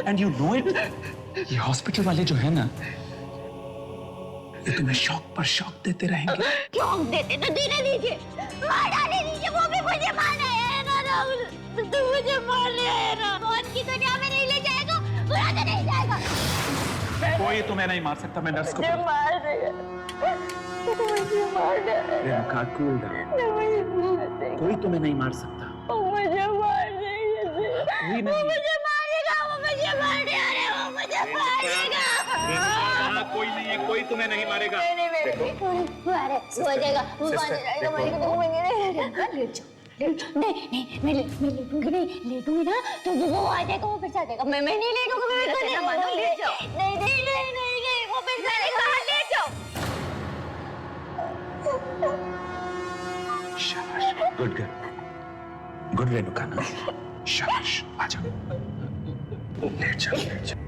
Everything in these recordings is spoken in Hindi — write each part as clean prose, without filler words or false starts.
And you know it. ये हॉस्पिटल वाले जो है ना, ये तुम्हें शौक पर शौक देते रहेंगे। शौक देते तो देने दीजिए, मारने दीजिए, वो भी मुझे मारना है ना राहुल, तो मुझे मारना है ना। कौन की दुनिया में नहीं ले जाएगा, बुरा तो नहीं जाएगा। कोई तुम्हें नहीं मार सकता, मैं नर्स को मुझे मार देगा, मुझे मार देगा। रेणुका कूल डाउन, कोई तुम्हें नहीं मार सकता। मुझे मार देगा, कोई नहीं। मुझे मारेगा, वो मुझे मारने आ रहा है, वो मुझे मारेगा। कोई नहीं है, कोई तुम्हें नहीं मारेगा। हो जाएगा, वो मारेगा, नहीं, मैं लेटूंगी नहीं, लेटूंगी ना तो वो आ जाएगा, वो फिर से आ जाएगा। मैं नहीं लेटूंगी, मैं मानो लेट जाओ। नहीं, वो फिर से आएगा, लेट जाओ। शाबाश, गुड गर्ल, गुड रेणुका ना, शाबाश, आ जाओ, लेट जाओ, लेट जाओ।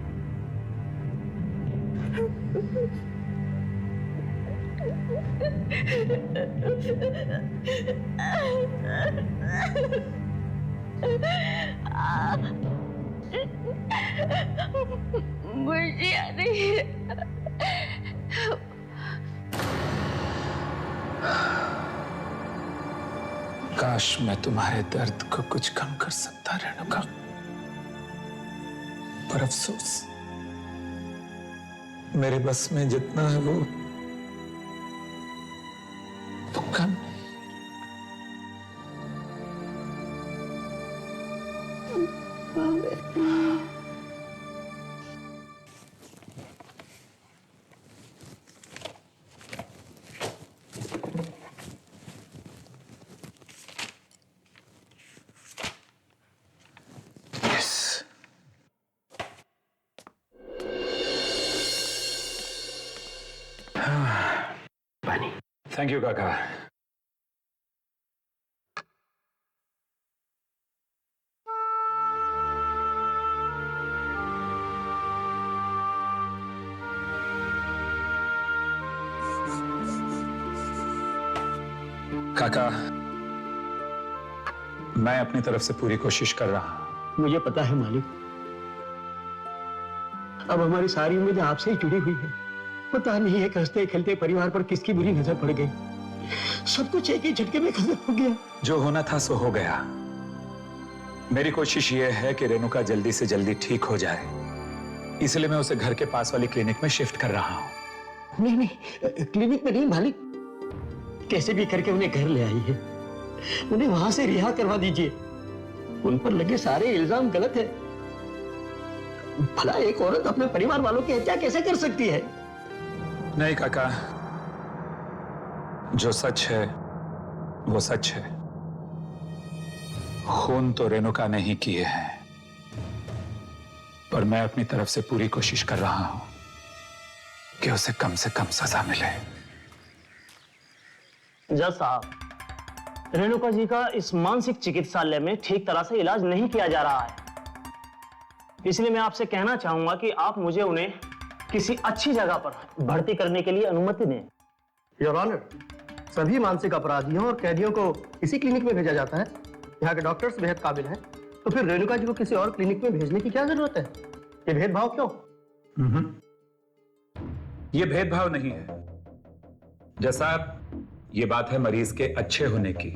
मुझे आ रही है। काश मैं तुम्हारे दर्द को कुछ कम कर सकता रेणुका, पर अफसोस मेरे बस में जितना है वो कम। थैंक यू काका। काका, मैं अपनी तरफ से पूरी कोशिश कर रहा हूं। मुझे पता है मालिक, अब हमारी सारी उम्मीद आपसे ही जुड़ी हुई है। पता नहीं है हंसते खेलते परिवार पर किसकी बुरी नजर पड़ गई। सब कुछ एक ही झटके में खत्म हो गया। जो होना था सो हो गया। मेरी कोशिश यह है कि रेणुका जल्दी से जल्दी ठीक हो जाए, इसलिए मैं उसे घर के पास वाली क्लिनिक में शिफ्ट कर रहा हूं। नहीं, क्लिनिक में नहीं मालिक, कैसे भी करके उन्हें घर ले आई है। उन्हें वहां से रिहा करवा दीजिए। उन पर लगे सारे इल्जाम गलत है। भला एक औरत अपने परिवार वालों की हत्या कैसे कर सकती है? नहीं काका, जो सच है वो सच है। खून तो रेणुका ने ही किए हैं, पर मैं अपनी तरफ से पूरी कोशिश कर रहा हूं कि उसे कम से कम सजा मिले। जज साहब, रेणुका जी का इस मानसिक चिकित्सालय में ठीक तरह से इलाज नहीं किया जा रहा है, इसलिए मैं आपसे कहना चाहूंगा कि आप मुझे उन्हें किसी अच्छी जगह पर भर्ती करने के लिए अनुमति दें। योर ऑनर, सभी मानसिक अपराधियों और कैदियों को इसी क्लिनिक में भेजा जाता है। यहाँ के डॉक्टर्स बेहद काबिल हैं, तो फिर रेणुका जी को किसी और क्लिनिक में भेजने की क्या जरूरत है? ये भेदभाव क्यों? ये भेदभाव नहीं है जैसा, ये बात है मरीज के अच्छे होने की,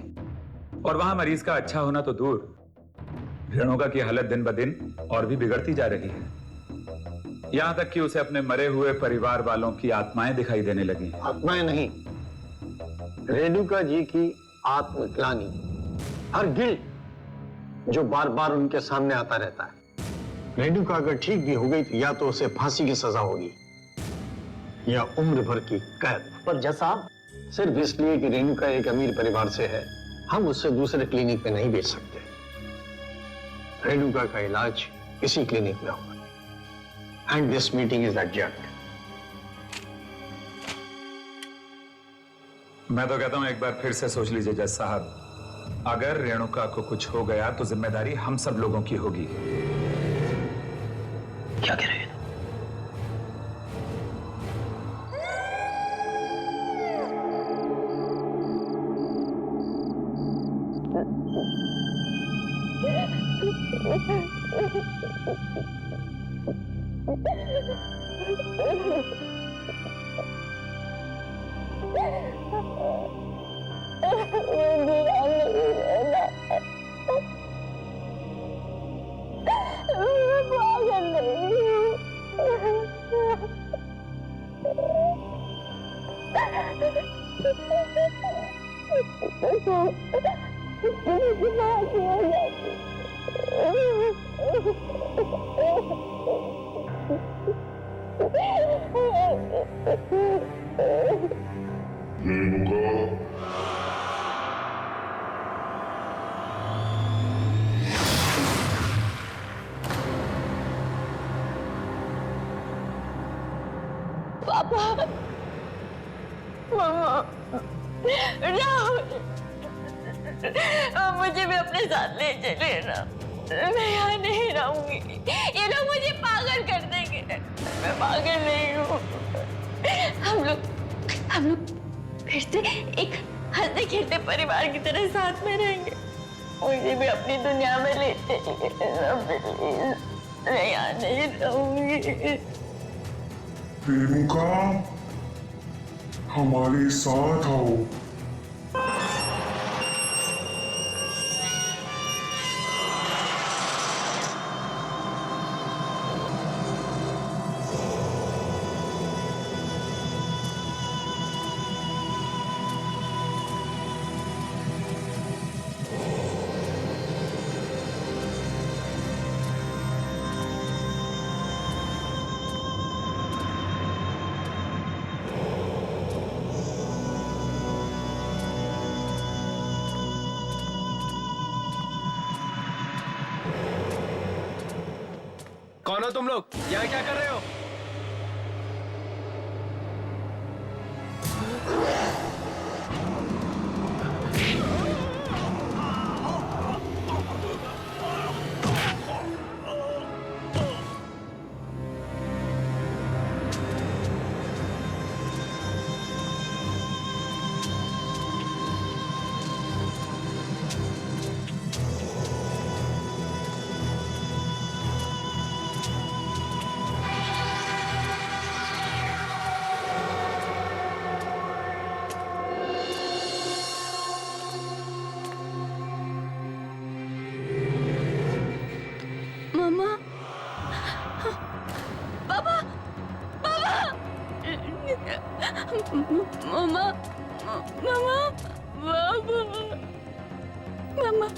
और वहां मरीज का अच्छा होना तो दूर, रेणुका की हालत दिन ब दिन और भी बिगड़ती जा रही है। यहां तक कि उसे अपने मरे हुए परिवार वालों की आत्माएं दिखाई देने लगी। आत्माएं नहीं, रेणुका जी की आत्मग्लानि, हर गिल्ट जो बार बार उनके सामने आता रहता है। रेणुका अगर ठीक भी हो गई तो या तो उसे फांसी की सजा होगी या उम्र भर की कैद। पर जज साहब, सिर्फ इसलिए कि रेणुका एक अमीर परिवार से है, हम उससे दूसरे क्लिनिक में नहीं भेज सकते। रेणुका का इलाज इसी क्लिनिक में होगा। And this meeting is adjourned. मैं तो कहता हूं एक बार फिर से सोच लीजिए जज साहब, अगर रेणुका को कुछ हो गया तो जिम्मेदारी हम सब लोगों की होगी। क्या कह रहे हैं? पापा, मम्मा, राहुल, मुझे भी अपने साथ ले चले ना। मैं यहाँ नहीं रहूंगी। ये लोग मुझे पागल कर देंगे। मैं पागल नहीं हूँ। हम लोग फिर से एक हंसते खेलते परिवार की तरह साथ में रहेंगे। मुझे भी अपनी दुनिया में ले चलिए ना प्लीज। मैं यहाँ नहीं रहूंगी। रेणुका, हमारे साथ आओ। कौन हो तुम लोग? यहाँ क्या कर रहे हो? मामा, मामा, बाबा, मामा,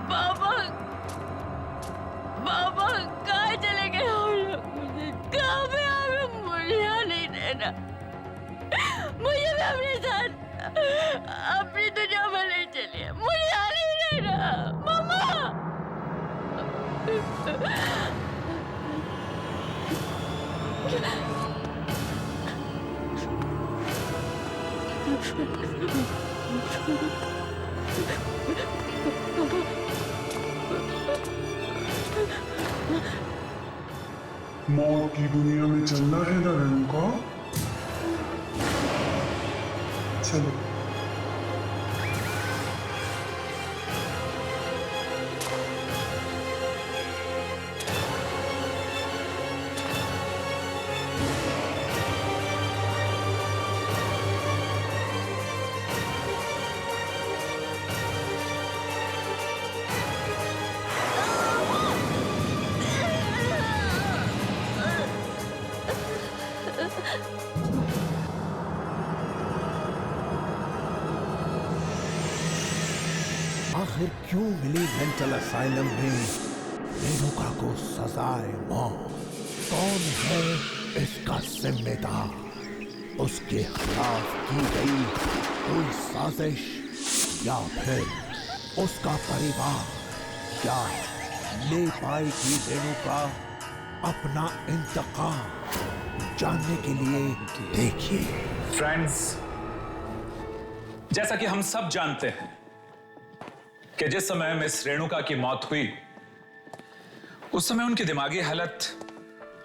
बाबा, बाबा कहाँ चले गए हम लोग? मुझे कहाँ पे मुझे यहाँ नहीं रहना। मुझे भी अपने साथ अपनी दुनिया में ले चलिए। मुझे यहाँ नहीं रहना, मामा। मौत की दुनिया में चलना है ना रेणुका? चलो। आखिर क्यों मिली मेंटल असाइलम में रेणुका को सजाए मौत? कौन है इसका जिम्मेदार? उसके खिलाफ की गई कोई साजिश या फिर उसका परिवार? क्या ले पाएगी रेणुका अपना इंतकाम? जानने के लिए देखिए। फ्रेंड्स, जैसा कि हम सब जानते हैं कि जिस समय मिस रेणुका की मौत हुई उस समय उनकी दिमागी हालत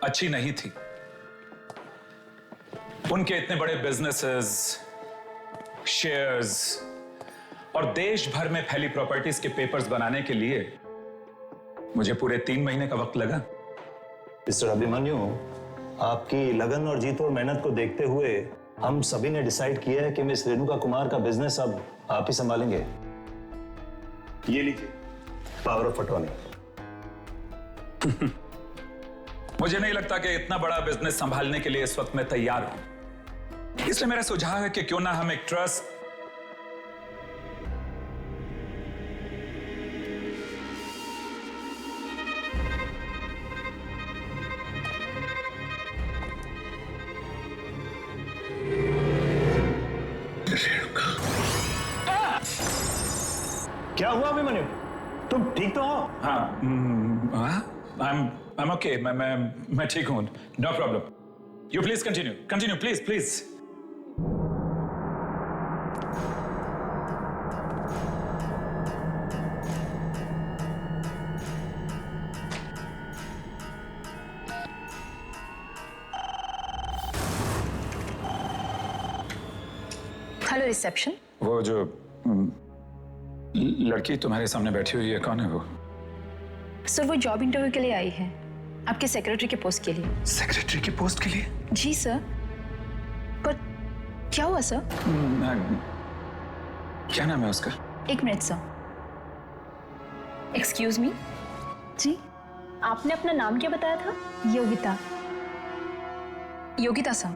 अच्छी नहीं थी। उनके इतने बड़े बिजनेसेस, शेयर्स और देश भर में फैली प्रॉपर्टीज के पेपर्स बनाने के लिए मुझे पूरे 3 महीने का वक्त लगा। मिस्टर अभिमन्यु, आपकी लगन और जीत और मेहनत को देखते हुए हम सभी ने डिसाइड किया है कि मिस रेणुका कुमार का बिजनेस अब आप ही संभालेंगे। ये लीजिए पावर ऑफ अटॉर्नी। मुझे नहीं लगता कि इतना बड़ा बिजनेस संभालने के लिए इस वक्त मैं तैयार हूं, इसलिए मेरा सुझाव है कि क्यों ना हम एक ट्रस्ट क्या हुआ अभिमन्यु, तुम ठीक तो हो? I'm okay. मैं ठीक हूं। No problem. You please continue. Continue, please, please. Hello reception. वो जो लड़की तुम्हारे सामने बैठी हुई है, कौन है वो? सर वो जॉब इंटरव्यू के लिए आई है, आपके सेक्रेटरी के पोस्ट के लिए। सेक्रेटरी की पोस्ट के लिए? जी सर। पर क्या हुआ सर? क्या नाम है उसका? 1 मिनट सर। Excuse me. जी आपने अपना नाम क्या बताया था? Yogita. Yogita sir.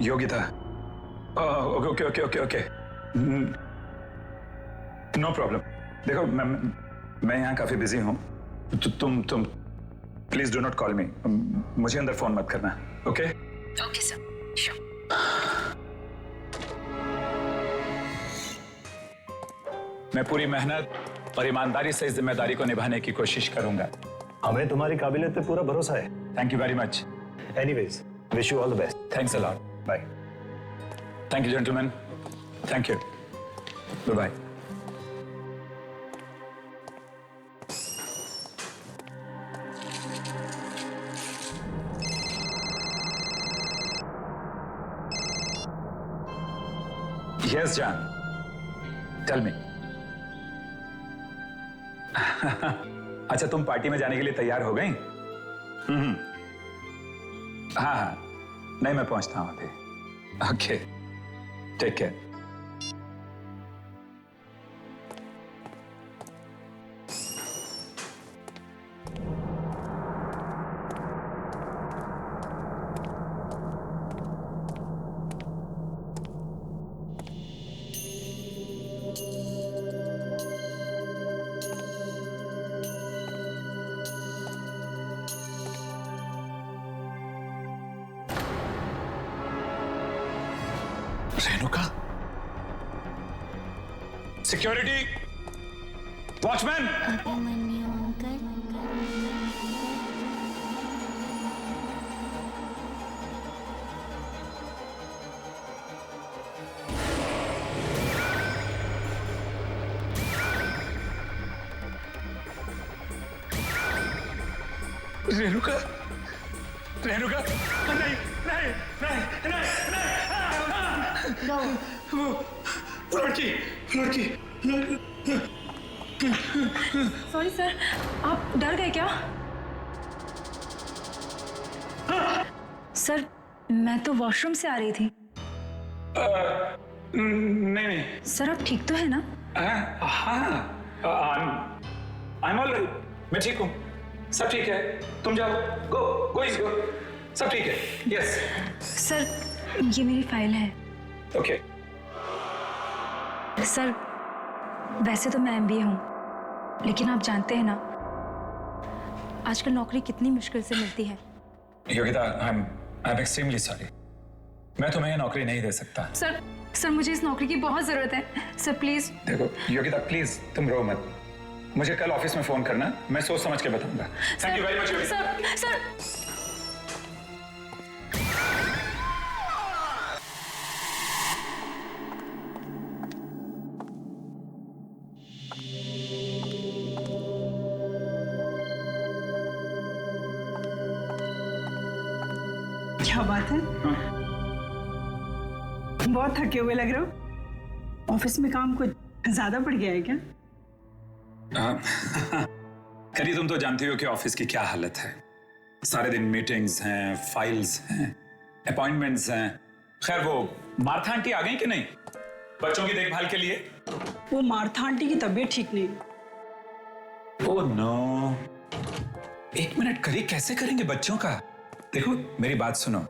Yogita. Okay okay okay okay. No problem. देखो मैं यहाँ काफी बिजी हूँ, तुम please do not call me. मुझे अंदर फोन मत करना। Okay okay sir, sure. मैं पूरी मेहनत और ईमानदारी से इस जिम्मेदारी को निभाने की कोशिश करूंगा। हमें तुम्हारी काबिलियत पे पूरा भरोसा है। Thank you very much. Anyways, wish you all the best. Thanks a lot. Bye. Thank you gentleman. Thank you. Bye bye. Yes, John. Tell me. अच्छा, तुम पार्टी में जाने के लिए तैयार हो गई? हाँ, नहीं मैं पहुंचता हूं अभी। Okay, take care. Renuka, security, watchman. Renuka, Renuka, नहीं नहीं नहीं नहीं नहीं, वो लड़की लड़की। सॉरी सर, आप डर गए क्या? सर मैं तो वॉशरूम से आ रही थी। नहीं नहीं सर आप ठीक तो है ना? हाँ, I'm all right. मैं ठीक हूँ, सब ठीक है। तुम जाओ, गो सब ठीक है। यस सर ये मेरी फाइल है। ओके। सर वैसे तो मैं MBA हूँ, लेकिन आप जानते हैं ना आजकल नौकरी कितनी मुश्किल से मिलती है। Yogita, I'm extremely sorry. मैं तुम्हें ये नौकरी नहीं दे सकता। सर मुझे इस नौकरी की बहुत जरूरत है। Sir please. देखो योगिता, प्लीज तुम रो मत। मुझे कल ऑफिस में फोन करना, मैं सोच समझ के बताऊंगा। Thank you very much Yogita. Sir क्या बात है? बहुत थके हुए लग रहे हो। ऑफिस में काम कुछ ज्यादा बढ़ गया है क्या? खैर तुम तो जानती हो कि ऑफिस की क्या हालत है। सारे दिन मीटिंग्स हैं, फाइल्स हैं, अपॉइंटमेंट्स हैं। खैर वो मार्था आंटी आ गई कि नहीं बच्चों की देखभाल के लिए? वो मार्था आंटी की तबीयत ठीक नहीं। ओह नो, एक मिनट करिए, कैसे करेंगे बच्चों का? देखो मेरी बात सुनो,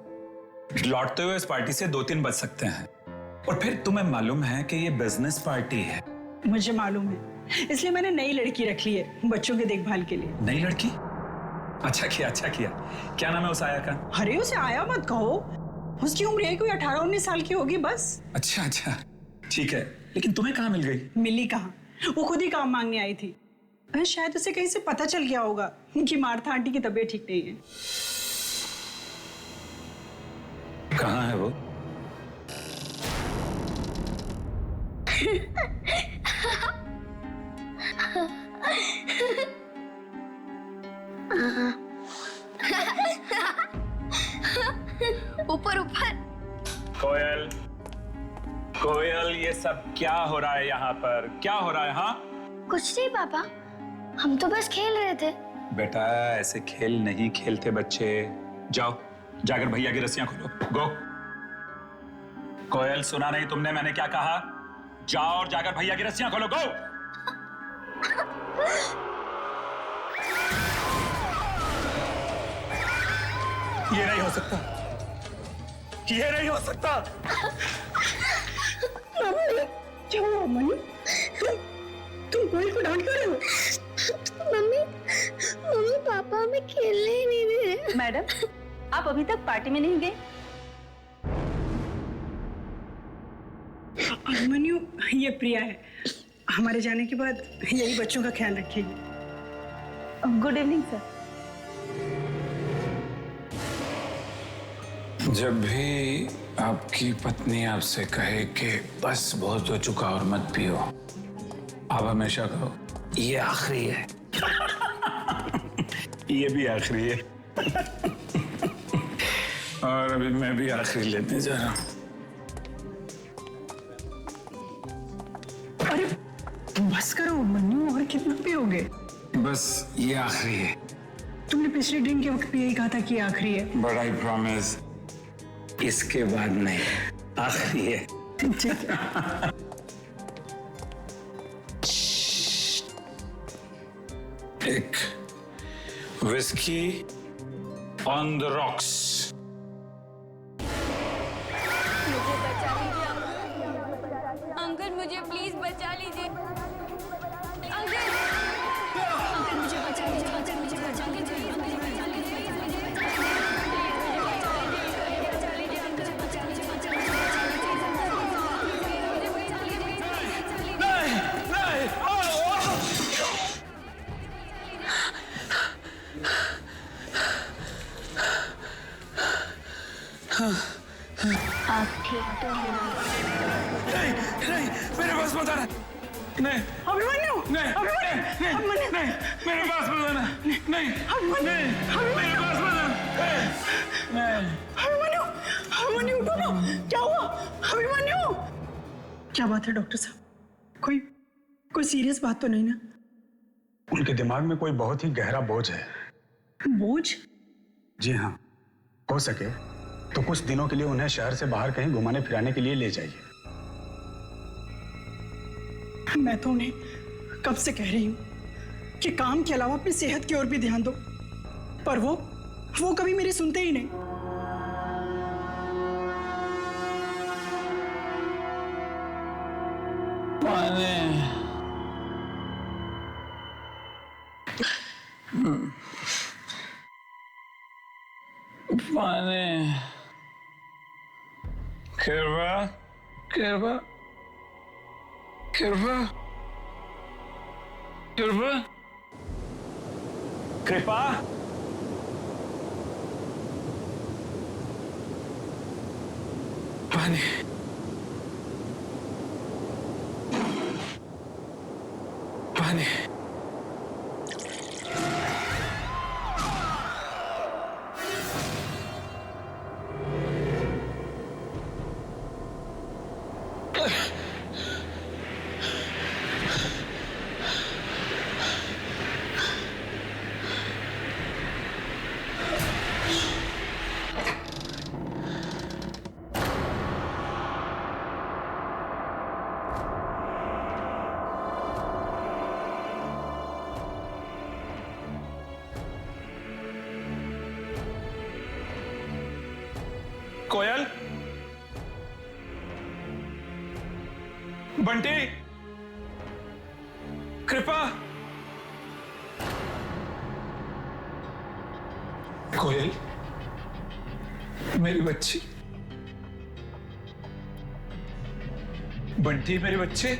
लौटते हुए इस पार्टी से 2-3 बज सकते हैं, और फिर तुम्हें मालूम है कि ये बिजनेस पार्टी है। मुझे मालूम है, इसलिए मैंने नई लड़की रख ली है बच्चों की देखभाल के लिए। नई लड़की? अच्छा किया, अच्छा किया। क्या नाम है उस आया का? अरे उसे आया मत कहो, उसकी उम्र है कोई 18-19 साल की होगी बस। अच्छा अच्छा ठीक है, लेकिन तुम्हें कहाँ मिल गई? मिली कहाँ, वो खुद ही काम मांगने आई थी। शायद उसे कहीं से पता चल गया होगा कि मार्था आंटी की तबीयत ठीक नहीं है। कहाँ है वो? ऊपर ऊपर। कोयल, कोयल, ये सब क्या हो रहा है यहाँ पर? क्या हो रहा है? हाँ कुछ नहीं पापा, हम तो बस खेल रहे थे। बेटा ऐसे खेल नहीं खेलते बच्चे। जाओ जाकर भैया की रस्सियां खोलो, गो। कोयल सुना नहीं तुमने मैंने क्या कहा? जाओ और जाकर भैया की रस्सियां खोलो, गो। ये नहीं हो सकता, ये नहीं हो सकता। क्या हुआ मम्मी? तुम कोयल को डांट क्यों रहे हो? मम्मी मम्मी पापा हमें खेलने ही नहीं दे रहे। मैडम, आप अभी तक पार्टी में नहीं गए? अभिमन्यु, ये प्रिया है। हमारे जाने के बाद यही बच्चों का ख्याल रखेगी। Good evening sir. जब भी आपकी पत्नी आपसे कहे कि बस बहुत हो चुका और मत पियो, आप हमेशा कहो ये आखिरी है। ये भी आखिरी है। और अभी मैं भी आखिरी लेने जा रहा हूं। अरे बस करो मन्नू, और कितना पियोगे? बस ये आखिरी है। तुमने पिछले ड्रिंक के वक्त भी यही कहा था कि आखिरी है। बट आई प्रॉमिस इसके बाद नहीं, आखिरी है। ठीक है। एक विस्की ऑन द रॉक्स। मुझे बचा लीजिए अंकल, मुझे प्लीज बचा लीजिए अंकल। अंकल मुझे बचा लीजिए, अंकल मुझे बचा लीजिए, मुझे बचा लीजिए। आप ठीक तो हैं? नहीं नहीं, मेरे पास मत आना। नहीं अभिमन्यु, नहीं नहीं नहीं, मेरे पास मत आना। नहीं नहीं, मेरे पास मत आना। नहीं अभिमन्यु, अभिमन्यु उठो ना, क्या हुआ? अभिमन्यु, क्या बात है डॉक्टर साहब? कोई सीरियस बात तो नहीं ना? उनके दिमाग में कोई बहुत ही गहरा बोझ है। बोझ? जी हाँ, हो सके तो कुछ दिनों के लिए उन्हें शहर से बाहर कहीं घुमाने फिराने के लिए ले जाइए। मैं तो उन्हें कब से कह रही हूँ कि काम के अलावा अपनी सेहत की ओर भी ध्यान दो, पर वो कभी मेरी सुनते ही नहीं। पानी कृपा कृपा कृपा कृपा कृपा, पानी पानी। कोयल, बंटी, कृपा, कोयल, मेरी बच्ची, बंटी मेरे बच्चे,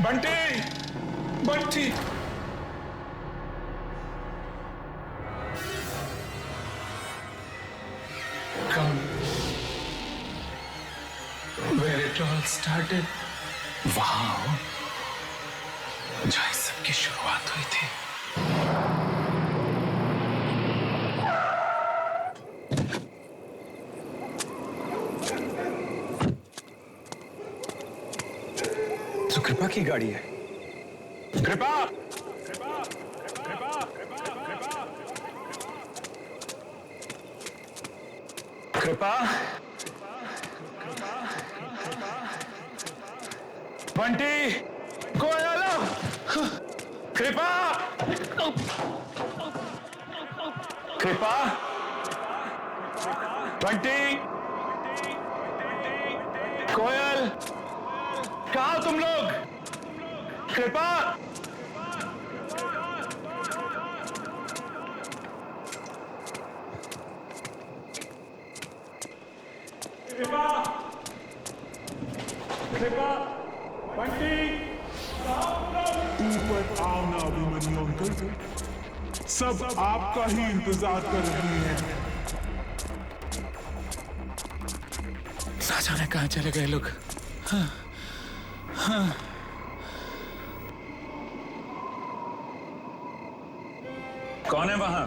Bunty, Bunty, come where it all started, वहां जहाँ इस सब की शुरुआत हुई थी। तो कृपा की गाड़ी है। कृपा, कृपा, बंटी, कोयल, कृपा, कृपा, बंटी, कोयल, कहाँ हो तुम लोग? कृपा, कृपा, कृपा, बंटी, ऊपर आओ ना अभिमन्यु अंकल, सब आपका ही इंतजार कर रही हैं। ना जाने कहाँ चले गए लोग। हाँ, हाँ। कौन है वहां?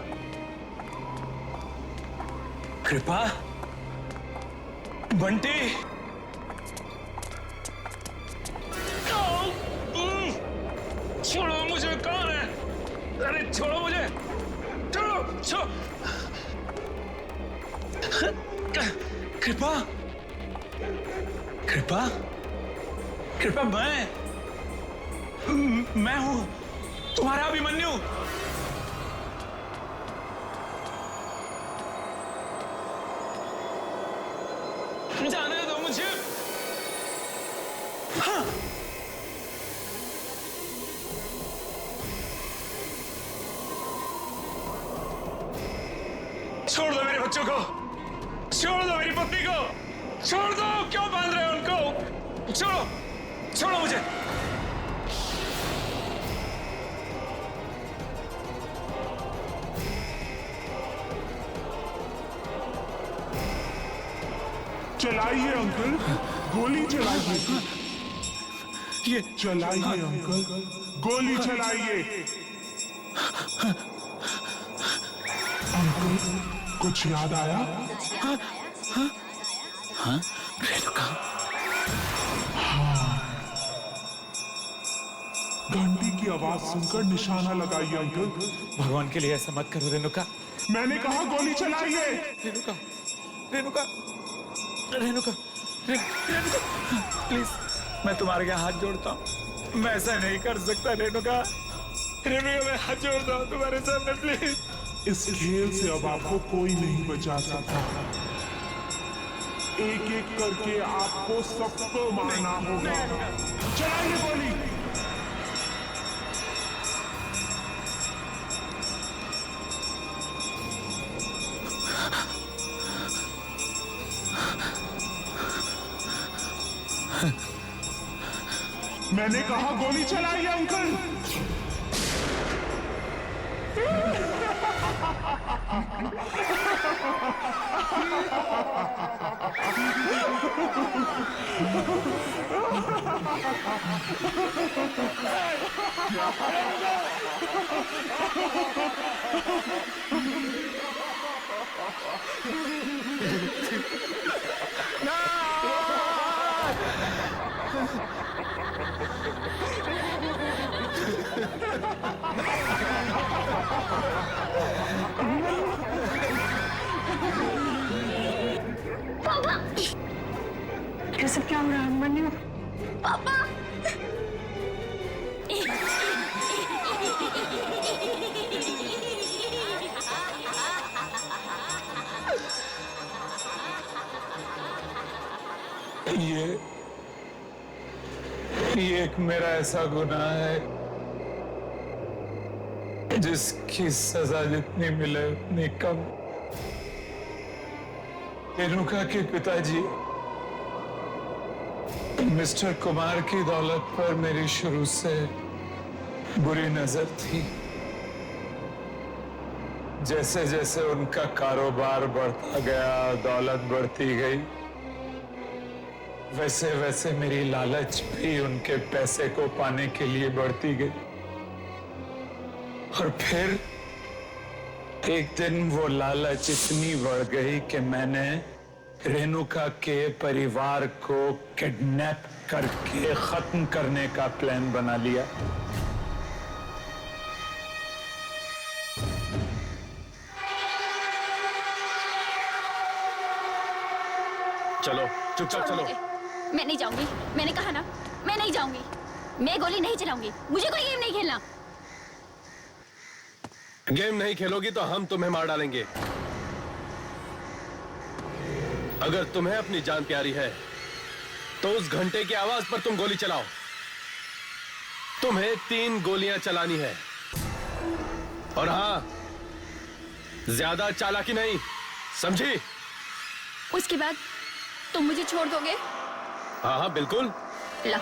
कृपा, बंटी, छोड़ो मुझे, कौन है? अरे छोड़ो मुझे, छोड़ो, छोड़ो। कृपा, कृपा, कृपा, मैं हूं तुम्हारा अभिमन्यु। जाने दो मुझे। हाँ। छोड़ दो मेरे बच्चों को, छोड़ दो मेरी पत्नी को, छोड़ दो, क्यों बांध रहे हो उनको? छोड़ो, छोड़ो मुझे। चलाइए अंकल, गोली चलाइए। ये चलाइए अंकल, गोली चलाइए। अंकल, कुछ याद आया? हाँ, हाँ, हाँ, रेणुका। हाँ, घंटी की आवाज सुनकर निशाना लगाइए अंकल। भगवान के लिए ऐसा मत करो रेणुका। मैंने कहा गोली चलाइए। रेणुका, रेणुका, रेणुका, रेणुका, प्लीज, मैं तुम्हारे यहाँ हाथ जोड़ता हूँ। मैं ऐसा नहीं कर सकता रेणुका। रेणुका, मैं हाथ जोड़ता हूँ तुम्हारे सामने, प्लीज। इस खेल से अब आपको कोई नहीं बचा सकता। एक एक करके आपको सबको मारना होगा। चलाइए गोली। मैंने कहा गोली चलाइए अंकल। सब क्या हो रहा है अभिमन्यु? पापा ये एक मेरा ऐसा गुनाह है जिसकी सजा जितनी मिले उतनी कम। रेणुका के पिताजी मिस्टर कुमार की दौलत पर मेरी शुरू से बुरी नजर थी। जैसे जैसे उनका कारोबार बढ़ता गया, दौलत बढ़ती गई, वैसे वैसे मेरी लालच भी उनके पैसे को पाने के लिए बढ़ती गई। और फिर एक दिन वो लालच इतनी बढ़ गई कि मैंने रेणुका के परिवार को किडनैप करके खत्म करने का प्लान बना लिया। चलो चुपचाप चलो। मैं नहीं जाऊंगी, मैंने कहा ना, मैं नहीं जाऊंगी। मैं गोली नहीं चलाऊंगी, मुझे कोई गेम नहीं खेलना। गेम नहीं खेलोगी तो हम तुम्हें मार डालेंगे। अगर तुम्हें अपनी जान प्यारी है तो उस घंटे की आवाज पर तुम गोली चलाओ। तुम्हें 3 गोलियां चलानी है। और हाँ, ज्यादा चालाकी नहीं, समझी? उसके बाद तुम मुझे छोड़ दोगे? हाँ हाँ बिल्कुल। ला।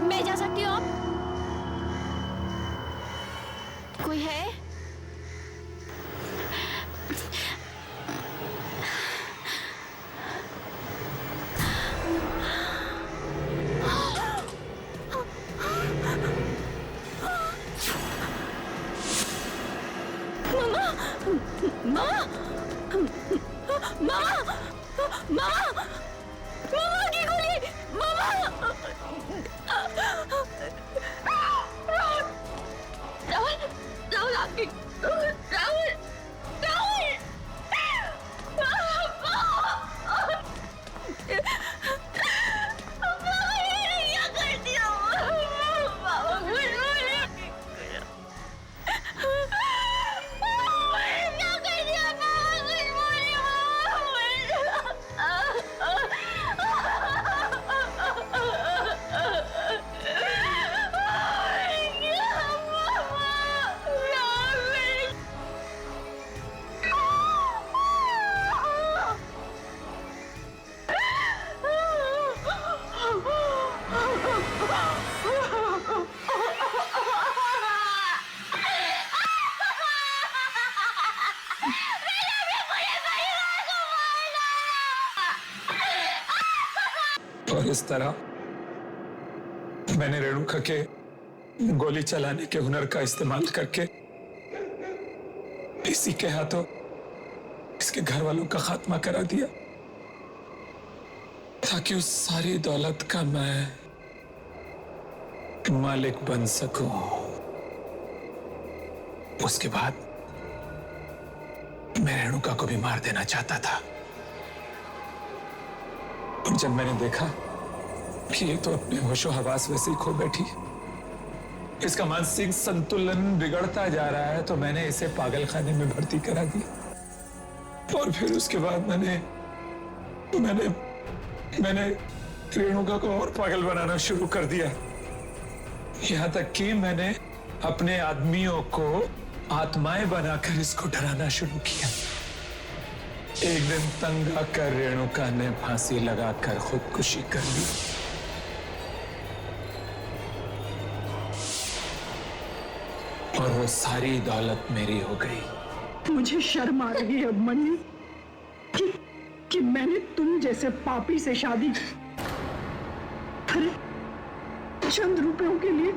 मैं जा सकती हूँ? कोई है? मामा, मामा, मामा, मामा की गोली, मामा। राहुल, राहुल आपकी, राहुल, राहुल, क्या कर दिया? और इस तरह मैंने रेणुका के गोली चलाने के हुनर का इस्तेमाल करके इसी के हाथों इसके घर वालों का खात्मा करा दिया, ताकि उस सारी दौलत का मैं मालिक बन सकूं। उसके बाद मैं रेणुका को भी मार देना चाहता था। और जब मैंने देखा कि ये तो अपने होशो हवास वैसे ही खो बैठी, इसका मानसिक संतुलन बिगड़ता जा रहा है, तो मैंने इसे पागलखाने में भर्ती करा दिया। और फिर उसके बाद मैंने रेणुका को और पागल बनाना शुरू कर दिया। यहां तक कि मैंने अपने आदमियों को आत्माएं बनाकर इसको डराना शुरू किया। एक दिन तंग आकर रेणुका ने फांसी लगाकर खुदकुशी कर ली। और वो सारी दौलत मेरी हो गई। मुझे शर्म आ रही है अभिमन्यु कि मैंने तुम जैसे पापी से शादी की। अरे चंद रुपयों के लिए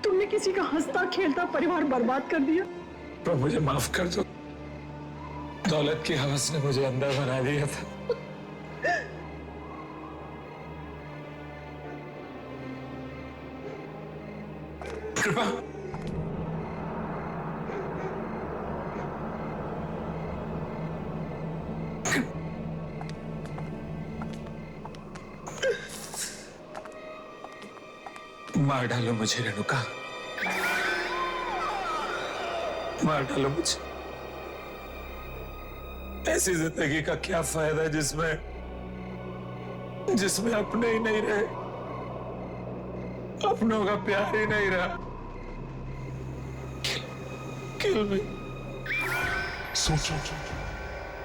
तुमने किसी का हंसता खेलता परिवार बर्बाद कर दिया। पर मुझे माफ कर दो, दौलत की हवस ने मुझे अंधा बना दिया था। कृपा मार डालो मुझे रेणुका, मार डालो मुझे। ऐसी जिंदगी का क्या फायदा जिसमें अपने ही नहीं रहे, अपनों का प्यार ही नहीं रहा। किल मी। सोचो,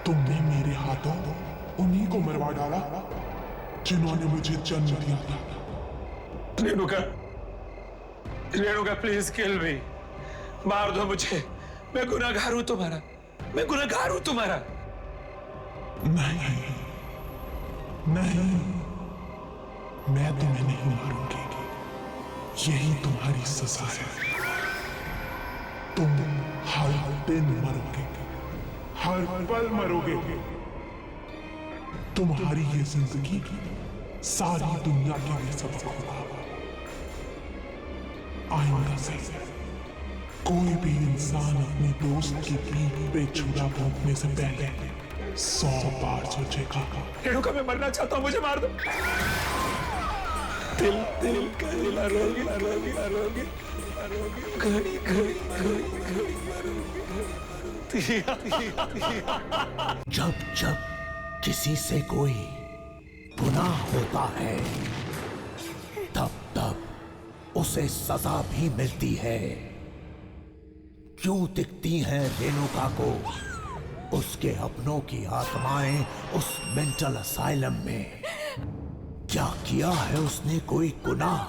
तुमने मेरे हाथों उन्हीं को मरवा डाला जिन्होंने मुझे जन्म दिया था। रेणुका प्लीज किल मी, मार दो मुझे। मैं गुनहगार हूं तुम्हारा, मैं गुनहगार हूं तुम्हारा। नहीं, मैं तुम्हें नहीं मारूंगी। यही तुम्हारी सजा है। तुम हर दिन मरोगे, हर पल मरोगे। तुम्हारी ये जिंदगी सारी दुनिया के लिए सबक होगा। आइंदा से कोई भी इंसान अपने दोस्त की पीठ पे छुरा भोंकने से पहले 100 बार सोचेगा। रेणुका मैं मरना चाहता हूं, मुझे मार दो। दिल का रोगी घड़ी जब किसी से कोई गुनाह होता है तब उसे सजा भी मिलती है। क्यों दिखती हैं रेणुका को उसके अपनों की आत्माएं उस मेंटल असाइलम में? क्या किया है उसने कोई गुनाह,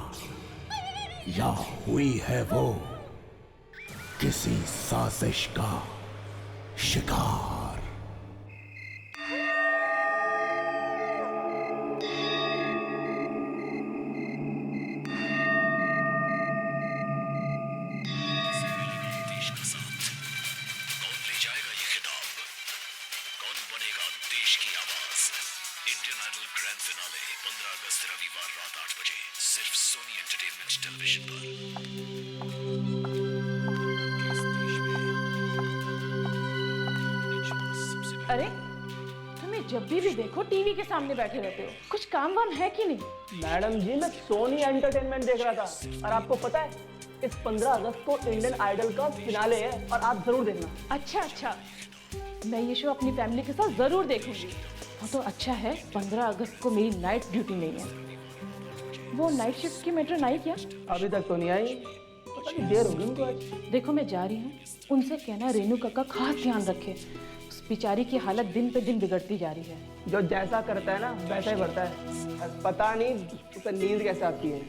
या हुई है वो किसी साजिश का शिकार? इंडियन आइडल ग्रैंड फिनाले 15 अगस्त रविवार रात 8 बजे सिर्फ सोनी एंटरटेनमेंट टेलीविजन पर। अरे तुम्हें जब भी देखो टीवी के सामने बैठे रहते हो, कुछ काम वाम है कि नहीं? मैडम जी मैं सोनी एंटरटेनमेंट देख रहा था। और आपको पता है इस 15 अगस्त को इंडियन आइडल का फिनाले है और आप जरूर देखना। अच्छा, मैं ये शो अपनी फैमिली के साथ जरूर देखूंगी। वो तो अच्छा है 15 अगस्त को मेरी नाइट ड्यूटी नहीं है। वो नाइट शिफ्ट की मेट्रन आई क्या? अभी तक तो नहीं आई, पता नहीं देर होगी उनको आज। देखो मैं जा रही हूँ, उनसे कहना रेणुका का खास ध्यान रखे। उस बेचारी की हालत दिन पे दिन बिगड़ती जा रही है। जो जैसा करता है ना वैसा ही बढ़ता है। पता नहीं उसे नींद कैसे आती है।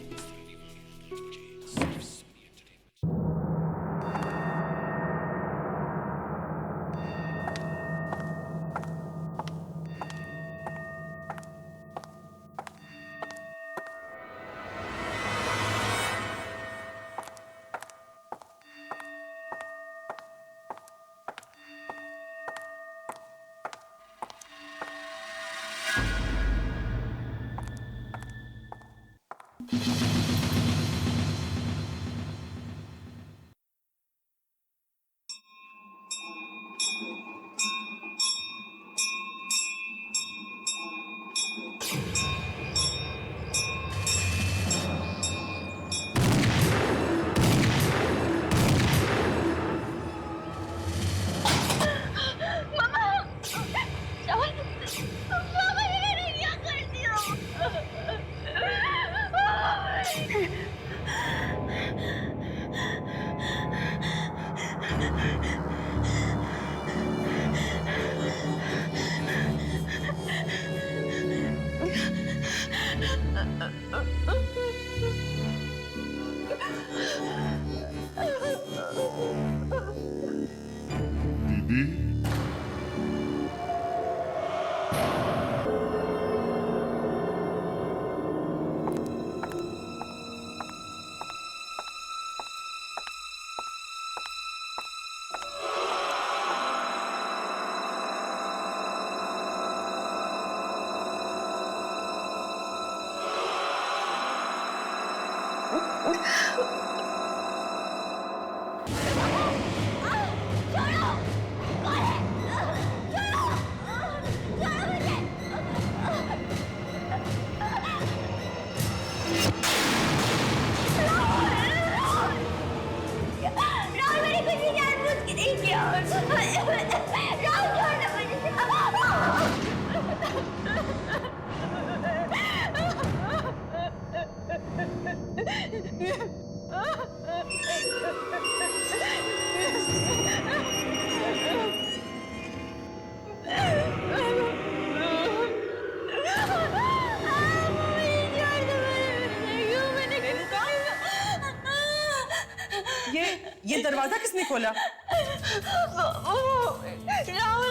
ये दरवाजा किसने खोला? राहुल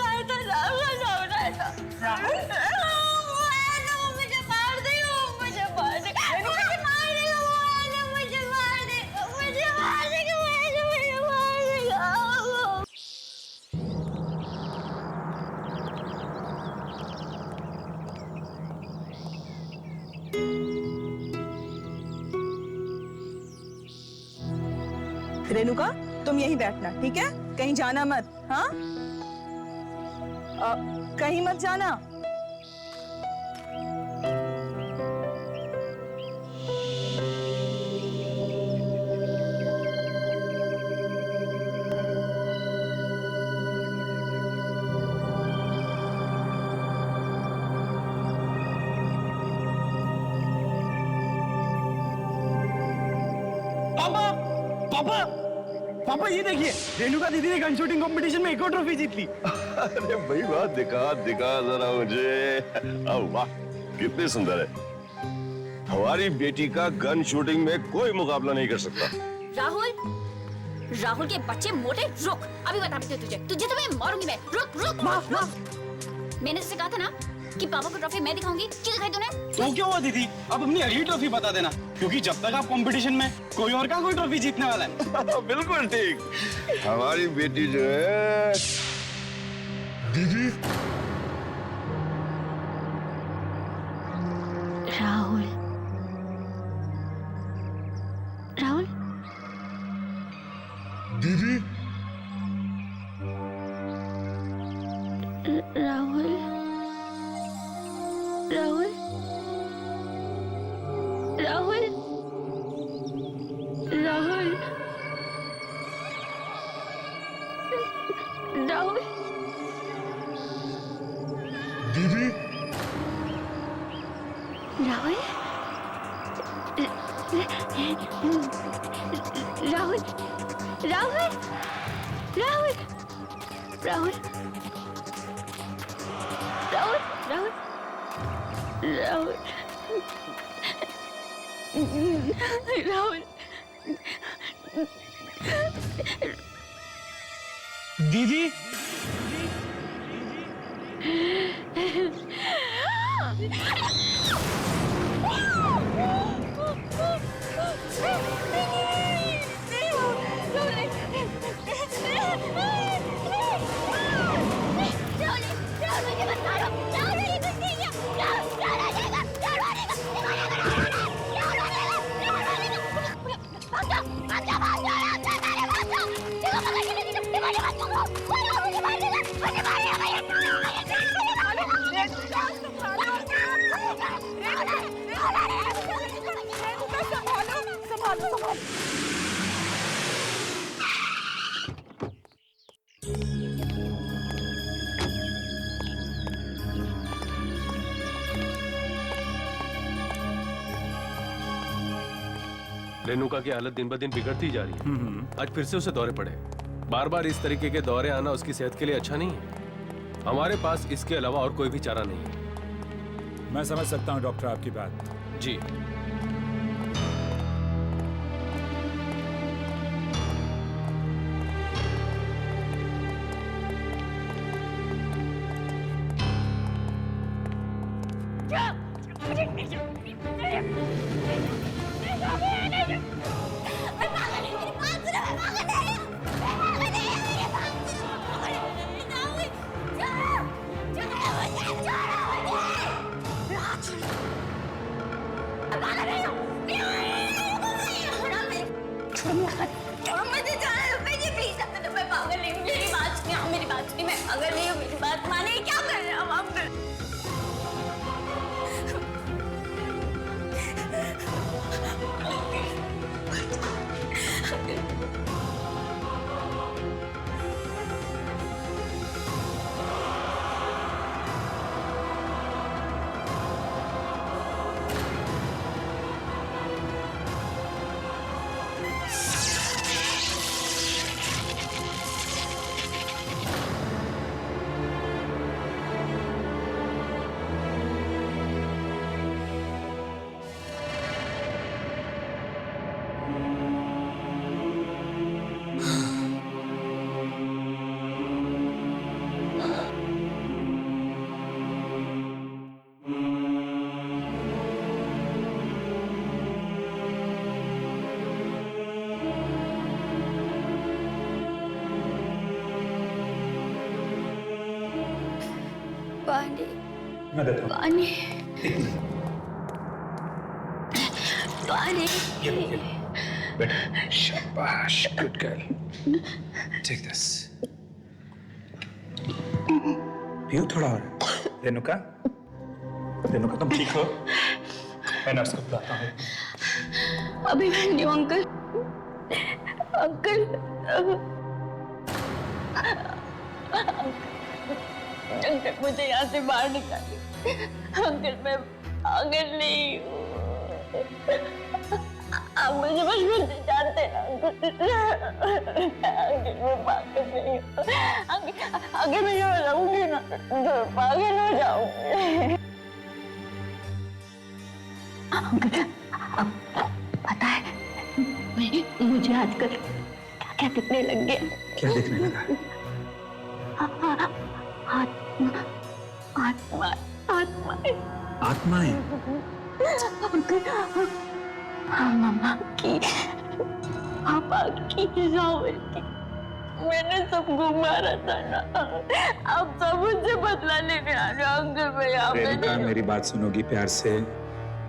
आया था। राहुल आया था। राहुल? वो आया था, वो मुझे मार देगा, वो मुझे मार देगा, मुझे मार देगा, वो आया था, मुझे मार देगा, मुझे मार देगा, मुझे मार देगा। रेणुका, तुम यहीं बैठना, ठीक है? कहीं जाना मत, हाँ? कहीं मत जाना। पापा पापा ये देखिए, रेणुका दीदी ने गन शूटिंग कंपटीशन में एक और ट्रॉफी जीत ली। अरे भाई वाह, दिखा दिखा जरा मुझे। वाह, कितनी सुंदर है। हमारी बेटी का गन शूटिंग में कोई मुकाबला नहीं कर सकता। राहुल के बच्चे मोटे, रुक, अभी बता देती हूँ तुझे तो मैं मारूंगी मैं। रुक। मैंने तुझसे कहा था ना कि पापा को ट्रॉफी मैं दिखाऊंगी, क्यों दिखाई तूने? तो क्या हुआ दीदी, अब अपनी अगली ट्रॉफी बता देना, क्योंकि जब तक आप कंपटीशन में कोई और का कोई ट्रॉफी जीतने वाला है। बिल्कुल ठीक। हमारी बेटी जो है दीदी। राहुल दीदी। राहुल दीदी। दीदी रेणुका की हालत दिन ब दिन बिगड़ती जा रही है। आज फिर से उसे दौरे पड़े। बार बार इस तरीके के दौरे आना उसकी सेहत के लिए अच्छा नहीं है। हमारे पास इसके अलावा और कोई भी चारा नहीं है। मैं समझ सकता हूँ डॉक्टर आपकी बात। जी। मैं देता हूँ। पानी पानी बेटा शाबाश, गुड गर्ल। टेक दिस, पियो थोड़ा और। रेणुका, रेणुका तुम ठीक हो? मैं नर्स को बुलाता हूँ। अभी मैं नहीं हूँ अंकल। अंकल अंकल मुझे यहाँ से बाहर निकालिए। अंकल मैं पागल नहीं हूँ। आप मुझे बचपन से जानते हैं अंकल। मैं पागल नहीं हूँ। अगर मैं यहाँ रहूंगी ना तो पागल हो जाऊंगी। अंकल पता है मुझे आजकल क्या क्या दिखने लग गया। क्या दिखने लगा? आत्मा आत्मा आत्माएं आत्माएं? मम्मा की, पापा की, राहुल की। मैंने सबको मारा था ना। अब सब मुझसे बदला लेने आ रहे अंकल। मैं यहाँ पे रेणुका मेरी बात सुनोगी प्यार से?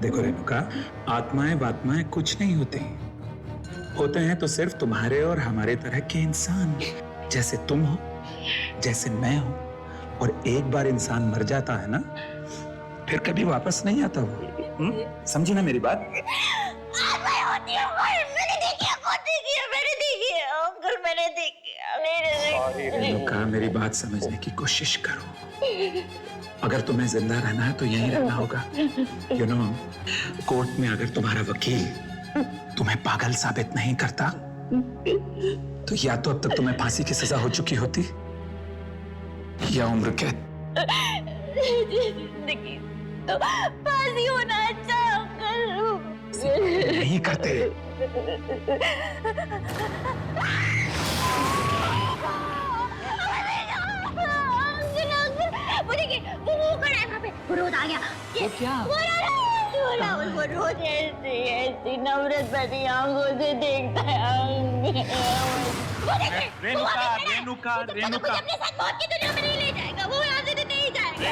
देखो रेणुका, आत्माएं वात्माएं कुछ नहीं होते। होते हैं तो सिर्फ तुम्हारे और हमारे तरह के इंसान, जैसे तुम हो, जैसे मैं हूं। और एक बार इंसान मर जाता है ना, फिर कभी वापस नहीं आता वो। समझी ना मेरी बात? रेणुका मेरी बात समझने की कोशिश करो। अगर तुम्हें जिंदा रहना है तो यहीं रहना होगा। यू नो, कोर्ट में अगर तुम्हारा वकील तुम्हें पागल साबित नहीं करता तो या तो अब तक तुम्हें फांसी की सजा हो चुकी होती या उम्र कैद। जिंदगी तो फांसी होना अच्छा है अंकल। नहीं करते। वो खड़ा है वहाँ पे, वो रोज आ गया। वो क्या? वो रोज ऐसी नफरत भरी आंखों से देखता है। रेणुका, रेणुका, रेणुका, अपने साथ मौत की दुनिया में नहीं ले जाएगा। वो यहाँ से नहीं जाएगा।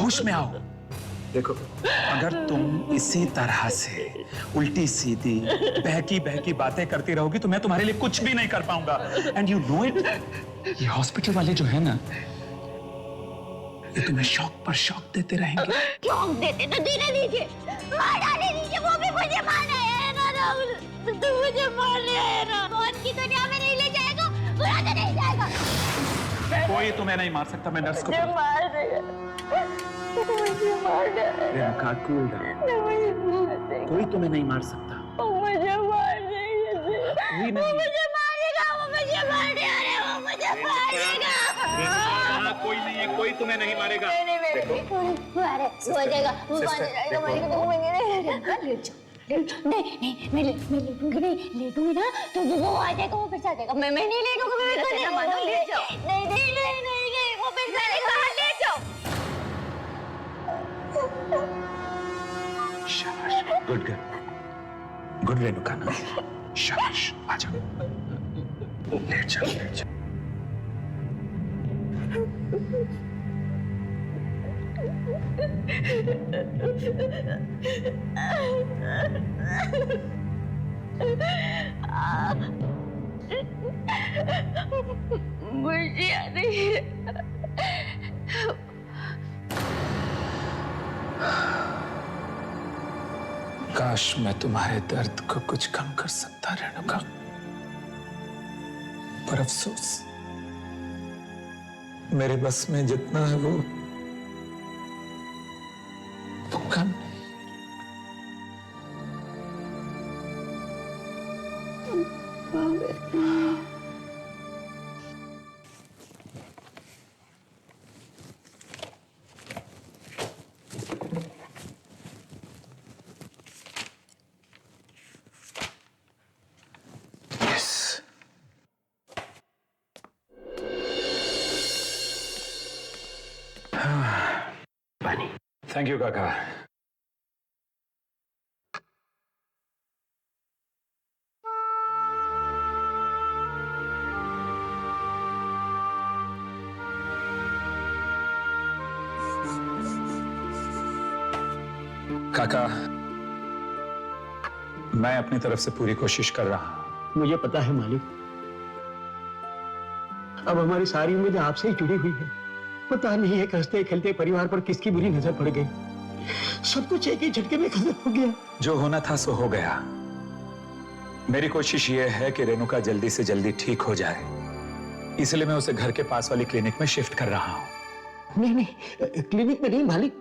होश में आओ। देखो, अगर तुम इसी तरह से उल्टी सीधी बहकी बहकी बातें करती रहोगी तो मैं तुम्हारे लिए कुछ भी नहीं कर पाऊंगा। And you know it. ये हॉस्पिटल वाले जो है ना, ये तुम्हें शौक पर शौक देते रहेंगे। शौक देते तो देने दीजिए, मार डालने दीजिए। वो भी मुझे मारने है ना राहुल, तो मुझे मारने है ना। मौत की दुनिया में नहीं ले जाएगा, बुरा तो नहीं जाएगा। कोई तुम्हें नहीं मार सकता, मैं नर्स को मुझे मार देगा, मुझे मार देगा। रेणुका कूल डाउन, कोई तुम्हें नहीं मार सकता। मुझे मार देगा, कोई नहीं। मुझे मारेगा, वो मुझे मार देगा, वो मुझे मारेगा। कोई नहीं है, कोई तुम्हें नहीं मारेगा। नहीं, वो जाएगा, वो मारेगा, तो मैं मैं लेटूंगी ना, तो वो आ जाएगा, वो फिर से आ जाएगा। मैं नहीं लेटूंगी, मैं लेट जाओ। नहीं, वो फिर से आएगा, लेट जाओ। शाबाश, गुड गर्ल, गुड रेणुका ना, शाबाश, आ जाओ, लेट जाओ। मुझे याद नहीं है। काश मैं तुम्हारे दर्द को कुछ कम कर सकता रेणुका, पर अफसोस मेरे बस में जितना है वो कम नहीं। थैंक यू काका। काका, मैं अपनी तरफ से पूरी कोशिश कर रहा हूं। मुझे पता है मालिक, अब हमारी सारी उम्मीद आपसे ही जुड़ी हुई है। पता नहीं है हंसते खेलते परिवार पर किसकी बुरी नजर पड़ गई। सब कुछ एक ही झटके में खत्म हो गया। जो होना था सो हो गया। मेरी कोशिश यह है कि रेणुका जल्दी से जल्दी ठीक हो जाए, इसलिए मैं उसे घर के पास वाली क्लिनिक में शिफ्ट कर रहा हूं। नहीं, क्लिनिक में नहीं मालिक,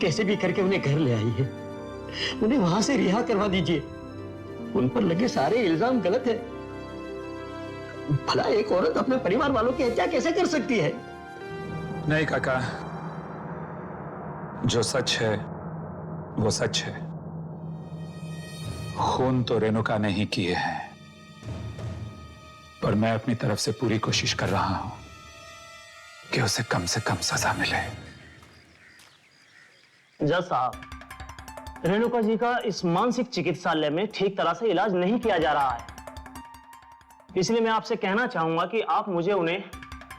कैसे भी करके उन्हें घर ले आई है। उन्हें वहां से रिहा करवा दीजिए। उन पर लगे सारे इल्जाम गलत है। भला एक औरत अपने परिवार वालों की हत्या कैसे कर सकती है? नहीं काका, जो सच है वो सच है। खून तो रेणुका ने ही किए हैं, पर मैं अपनी तरफ से पूरी कोशिश कर रहा हूं कि उसे कम से कम सजा मिले। जज साहब, रेणुका जी का इस मानसिक चिकित्सालय में ठीक तरह से इलाज नहीं किया जा रहा है, इसलिए मैं आपसे कहना चाहूंगा कि आप मुझे उन्हें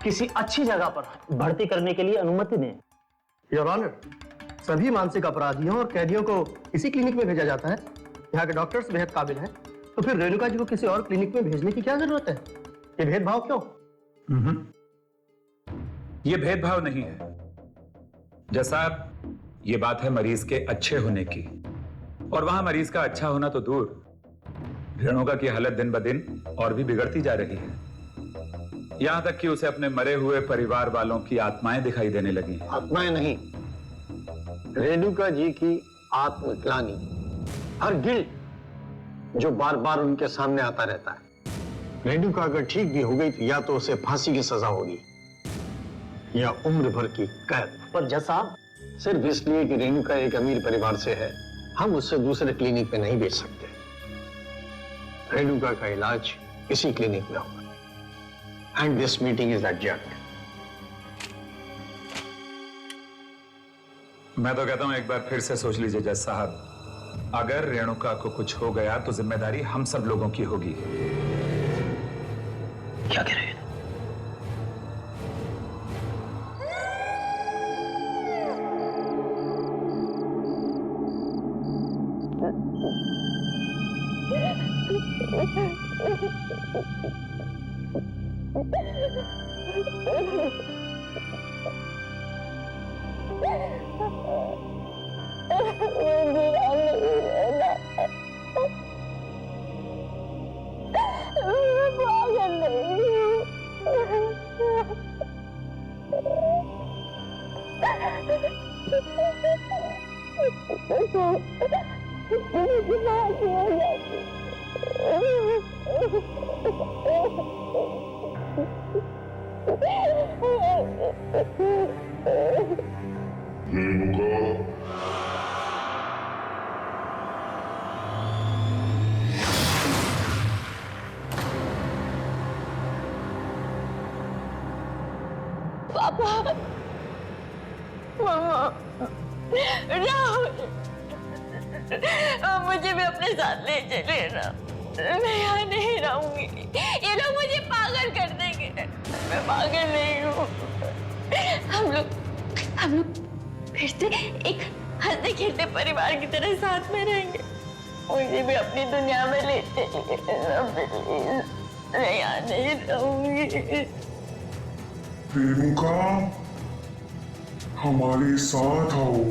किसी अच्छी जगह पर भर्ती करने के लिए अनुमति दें। योर ऑनर, सभी मानसिक अपराधियों और कैदियों को इसी क्लिनिक में भेजा जाता है। यहाँ के डॉक्टर्स बेहद काबिल हैं, तो फिर रेणुका जी को किसी और क्लिनिक में भेजने की क्या जरूरत है? ये भेदभाव क्यों? ये भेदभाव नहीं है जैसा ये बात है मरीज के अच्छे होने की, और वहां मरीज का अच्छा होना तो दूर, रेणुका की हालत दिन ब दिन और भी बिगड़ती जा रही है। यहां तक कि उसे अपने मरे हुए परिवार वालों की आत्माएं दिखाई देने लगी। आत्माएं नहीं, रेणुका जी की आत्मग्लानि, हर गिल्ट जो बार बार उनके सामने आता रहता है। रेणुका अगर ठीक भी हो गई तो या तो उसे फांसी की सजा होगी या उम्र भर की कैद। पर जज साहब, सिर्फ इसलिए कि रेणुका एक अमीर परिवार से है, हम उससे दूसरे क्लिनिक में नहीं भेज सकते। रेणुका का इलाज इसी क्लिनिक में होगा। And this meeting is adjourned. मैं तो कहता हूं एक बार फिर से सोच लीजिए जज साहब, अगर रेणुका को कुछ हो गया तो जिम्मेदारी हम सब लोगों की होगी। क्या कह रहे हैं? पागल नहीं हूँ। पापा, मम्मा, राहुल, मुझे भी अपने साथ ले चले ना। मैं यहाँ नहीं रहूंगी, ये लोग मुझे पागल कर देंगे। मैं पागल नहीं हूँ। हम लोग फिर से एक हंसते खेलते परिवार की तरह साथ में रहेंगे। मुझे भी अपनी दुनिया में ले चलिए। मैं यहाँ नहीं रहूंगी। रेणुका, हमारे साथ आओ।